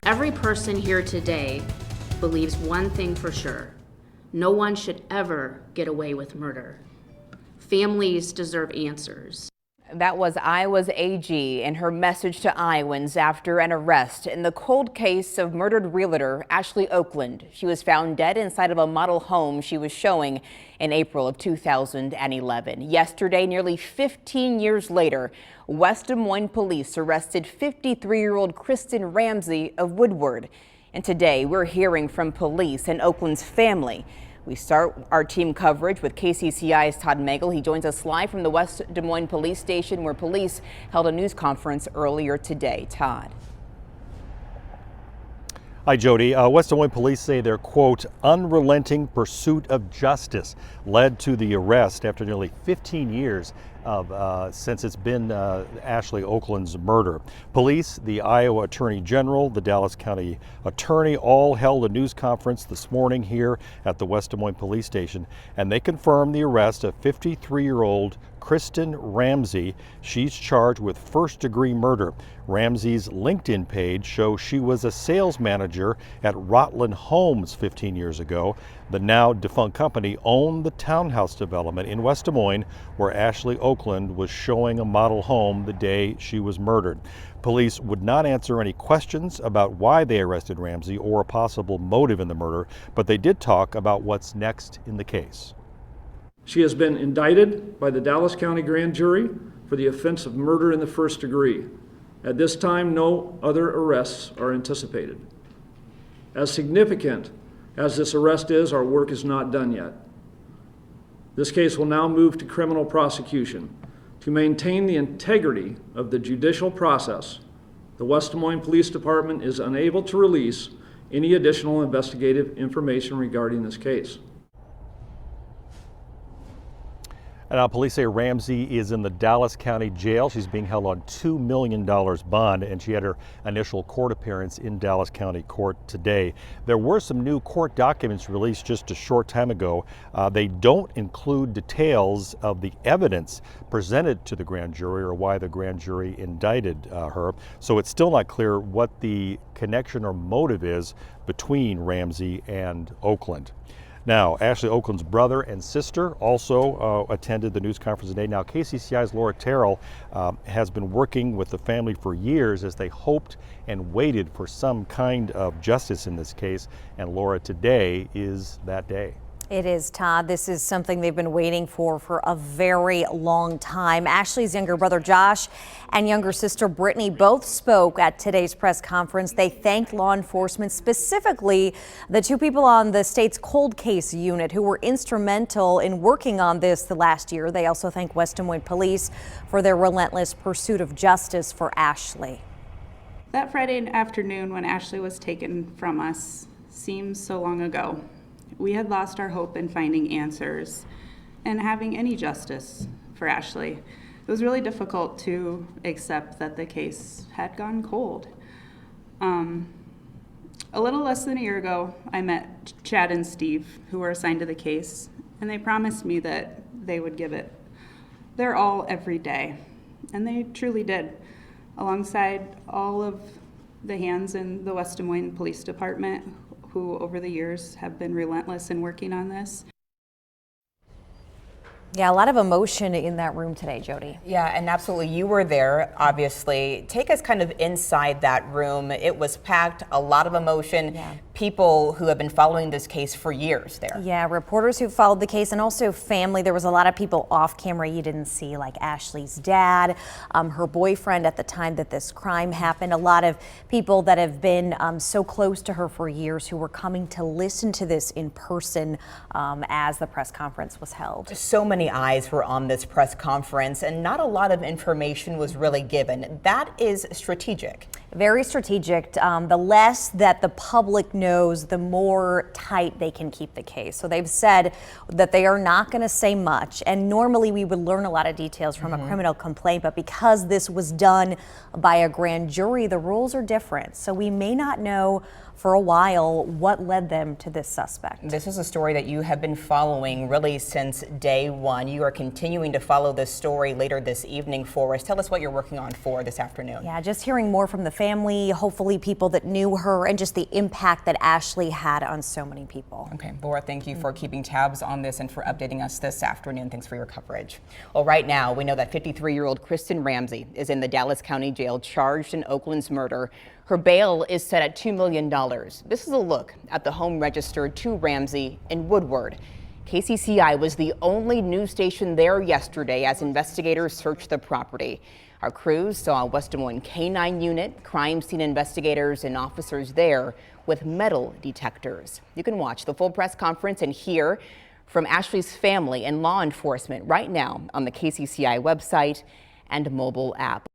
Every person here today believes one thing for sure. No one should ever get away with murder. Families deserve answers. That was Iowa's AG in her message to Iowans after an arrest in the cold case of murdered realtor Ashley Okland. She was found dead inside of a model home she was showing in April of 2011. Yesterday, nearly 15 years later, West Des Moines police arrested 53-year-old Kristen Ramsay of Woodward. And today, we're hearing from police and Okland's family. We start our team coverage with KCCI's Todd Okland. He joins us live from the West Des Moines Police Station, where police held a news conference earlier today. Todd. Hi, Jody. West Des Moines police say their, quote, unrelenting pursuit of justice led to the arrest after nearly 15 years since it's been Ashley Okland's murder. Police, the Iowa Attorney General, the Dallas County Attorney all held a news conference this morning here at the West Des Moines Police Station, and they confirmed the arrest of 53-year-old Kristen Ramsay. She's charged with first-degree murder. Ramsay's LinkedIn page shows she was a sales manager at Rotland Homes 15 years ago. The now defunct company owned the townhouse development in West Des Moines where Ashley Okland was showing a model home the day she was murdered. Police would not answer any questions about why they arrested Ramsay or a possible motive in the murder, but they did talk about what's next in the case. She has been indicted by the Dallas County Grand Jury for the offense of murder in the first degree. At this time, no other arrests are anticipated. As significant as this arrest is, our work is not done yet. This case will now move to criminal prosecution. To maintain the integrity of the judicial process, the West Des Moines Police Department is unable to release any additional investigative information regarding this case. And now police say Ramsay is in the Dallas County Jail. She's being held on $2 million bond, and she had her initial court appearance in Dallas County Court today. There were some new court documents released just a short time ago. They don't include details of the evidence presented to the grand jury or why the grand jury indicted her. So it's still not clear what the connection or motive is between Ramsay and Okland. Now, Ashley Okland's brother and sister also attended the news conference today. Now, KCCI's Laura Terrell has been working with the family for years as they hoped and waited for some kind of justice in this case. And Laura, today is that day. It is, Todd. This is something they've been waiting for a very long time. Ashley's younger brother Josh and younger sister Brittany both spoke at today's press conference. They thanked law enforcement, specifically the two people on the state's cold case unit who were instrumental in working on this the last year. They also thanked West Des Moines Police for their relentless pursuit of justice for Ashley. That Friday afternoon when Ashley was taken from us seems so long ago. We had lost our hope in finding answers and having any justice for Ashley. It was really difficult to accept that the case had gone cold. A little less than a year ago, I met Chad and Steve, who were assigned to the case, and they promised me that they would give it their all every day. And they truly did, alongside all of the hands in the West Des Moines Police Department who over the years have been relentless in working on this. Yeah, a lot of emotion in that room today, Jody. Yeah, and absolutely. You were there, obviously. Take us kind of inside that room. It was packed, a lot of emotion. Yeah. People who have been following this case for years there. Yeah, reporters who followed the case and also family. There was a lot of people off camera you didn't see, like Ashley's dad, her boyfriend at the time that this crime happened. A lot of people that have been so close to her for years who were coming to listen to this in person as the press conference was held. So many eyes were on this press conference and not a lot of information was really given. That is strategic. Very strategic. The less that the public knows knows, the more tight they can keep the case. So they've said that they are not going to say much. And normally we would learn a lot of details from a criminal complaint, but because this was done by a grand jury, the rules are different. So we may not know for a while what led them to this suspect. This is a story that you have been following really since day one. You are continuing to follow this story later this evening for us. Tell us what you're working on for this afternoon. Yeah, just hearing more from the family, hopefully people that knew her, and just the impact that Ashley had on so many people. Okay, Laura, thank you for keeping tabs on this and for updating us this afternoon. Thanks for your coverage. Well, right now, we know that 53-year-old Kristen Ramsay is in the Dallas County Jail charged in Okland's murder. Her bail is set at $2 million. This is a look at the home registered to Ramsay in Woodward. KCCI was the only news station there yesterday as investigators searched the property. Our crews saw a West Des Moines K-9 unit, crime scene investigators, and officers there with metal detectors. You can watch the full press conference and hear from Ashley's family and law enforcement right now on the KCCI website and mobile app.